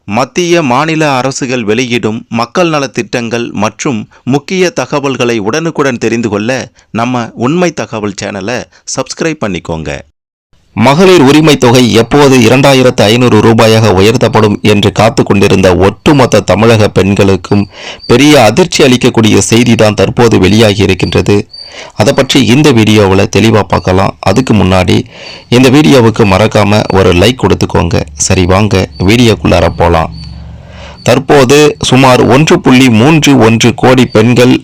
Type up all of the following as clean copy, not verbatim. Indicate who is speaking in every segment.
Speaker 1: மத்திய மாநில அரசுகள் வெளியிடும் மக்கள் நலத்திட்டங்கள் மற்றும் முக்கிய தகவல்களை உடனுக்குடன் தெரிந்து கொள்ள நம்ம உண்மை தகவல் சேனலை சப்ஸ்கிரைப் பண்ணிக்கோங்க. மகளிர் உரிமை தொகை எப்போது 2500 ரூபாயாக உயர்த்தப்படும் என்று காத்து கொண்டிருந்த ஒட்டுமொத்த தமிழக பெண்களுக்கும் பெரிய அதிர்ச்சி அளிக்கக்கூடிய செய்தி தான் தற்போது வெளியாகி இருக்கின்றது. அதை பற்றி இந்த வீடியோவில் தெளிவாக பார்க்கலாம். அதுக்கு முன்னாடி இந்த வீடியோவுக்கு மறக்காம ஒரு லைக் கொடுத்துக்கோங்க. சரி, வாங்க வீடியோக்குள்ளார போகலாம். தற்போது சுமார் 1.31 கோடி பெண்கள்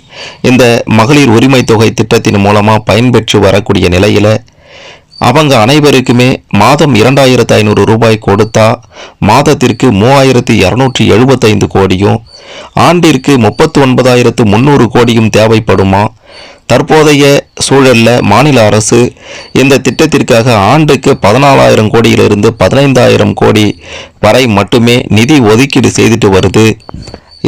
Speaker 1: இந்த மகளிர் உரிமை தொகை திட்டத்தின் மூலமாக பயன்பெற்று வரக்கூடிய நிலையில் அவங்க அனைவருக்குமே மாதம் 2500 ரூபாய் கொடுத்தா மாதத்திற்கு 3275 கோடியும் ஆண்டிற்கு 39,300 கோடியும் தேவைப்படுமா? தற்போதைய சூழலில் மாநில அரசு இந்த திட்டத்திற்காக ஆண்டுக்கு 14,000 கோடியிலிருந்து 15,000 கோடி வரை மட்டுமே நிதி ஒதுக்கீடு செய்துட்டு வருது.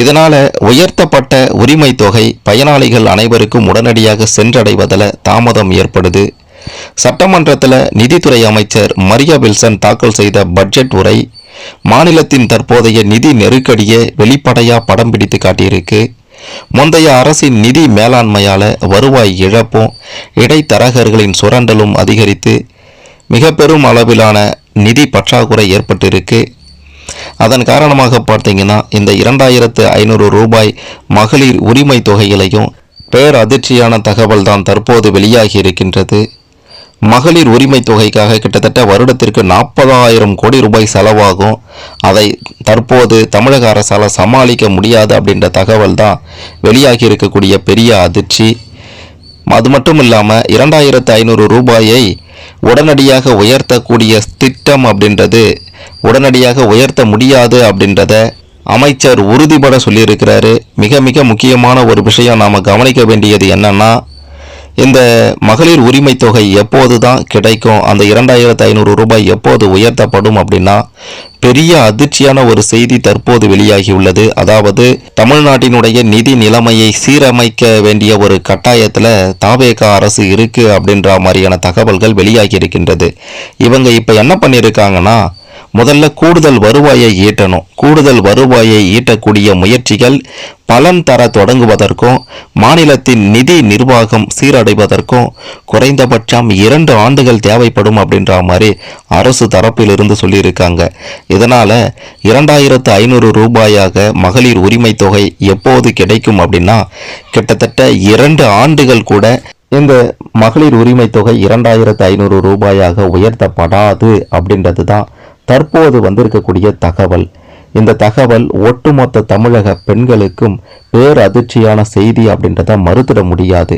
Speaker 1: இதனால் உயர்த்தப்பட்ட உரிமை தொகை பயனாளிகள் அனைவருக்கும் உடனடியாக சென்றடைவதில் தாமதம் ஏற்படுது. சட்டமன்றத்தில் நிதித்துறை அமைச்சர் மரியா வில்சன் தாக்கல் செய்த பட்ஜெட் உரை மாநிலத்தின் தற்போதைய நிதி நெருக்கடியை வெளிப்படையாக படம் பிடித்து காட்டியிருக்கு. முந்தைய அரசின் நிதி மேலாண்மையால் வருவாய் இழப்பும் இடைத்தரகர்களின் சுரண்டலும் அதிகரித்து மிக பெரும் அளவிலான நிதி பற்றாக்குறை ஏற்பட்டிருக்கு. அதன் காரணமாக பார்த்தீங்கன்னா இந்த 2500 ரூபாய் மகளிர் உரிமை தொகையிலையும் பேரதிர்ச்சியான தகவல் தான் தற்போது வெளியாகி இருக்கின்றது. மகளிர் உரிமை தொகைக்காக கிட்டத்தட்ட வருடத்திற்கு 40,000 கோடி ரூபாய் செலவாகும். அதை தற்போது தமிழக அரசால் சமாளிக்க முடியாது அப்படின்ற தகவல் தான் வெளியாகி இருக்கக்கூடிய பெரிய அதிர்ச்சி. அது மட்டும் இல்லாமல் 2500 ரூபாயை உடனடியாக உயர்த்தக்கூடிய திட்டம் அப்படின்றது உடனடியாக உயர்த்த முடியாது அப்படின்றத அமைச்சர் உறுதிபட சொல்லியிருக்கிறாரு. மிக மிக முக்கியமான ஒரு விஷயம் நாம் கவனிக்க வேண்டியது என்னன்னா, இந்த மகளிர் உரிமை தொகை எப்போது தான் கிடைக்கும், அந்த 2500 ரூபாய் எப்போது உயர்த்தப்படும் அப்படின்னா பெரிய அதிர்ச்சியான ஒரு செய்தி தற்போது வெளியாகி உள்ளது. அதாவது தமிழ்நாட்டினுடைய நிதி நிலைமையை சீரமைக்க வேண்டிய ஒரு கட்டாயத்தில் தாவேகா அரசு இருக்கு அப்படின்ற மாதிரியான தகவல்கள் வெளியாகி இருக்கின்றது. இவங்க இப்போ என்ன பண்ணியிருக்காங்கன்னா, முதல்ல கூடுதல் வருவாயை ஈட்டணும். கூடுதல் வருவாயை ஈட்டக்கூடிய முயற்சிகள் பலன் தர தொடங்குவதற்கும் மாநிலத்தின் நிதி நிர்வாகம் சீரடைவதற்கும் குறைந்தபட்சம் 2 ஆண்டுகள் தேவைப்படும் அப்படின்ற மாதிரி அரசு தரப்பிலிருந்து சொல்லியிருக்காங்க. இதனால் 2500 ரூபாயாக மகளிர் உரிமை தொகை எப்போது கிடைக்கும் அப்படின்னா கிட்டத்தட்ட 2 ஆண்டுகள் கூட இந்த மகளிர் உரிமை தொகை 2500 ரூபாயாக உயர்த்தப்படாது அப்படின்றது தான் தற்போது வந்திருக்கக்கூடிய தகவல். இந்த தகவல் ஒட்டுமொத்த தமிழக பெண்களுக்கும் பேரதிர்ச்சியான செய்தி அப்படின்றத மறுத்திட முடியாது.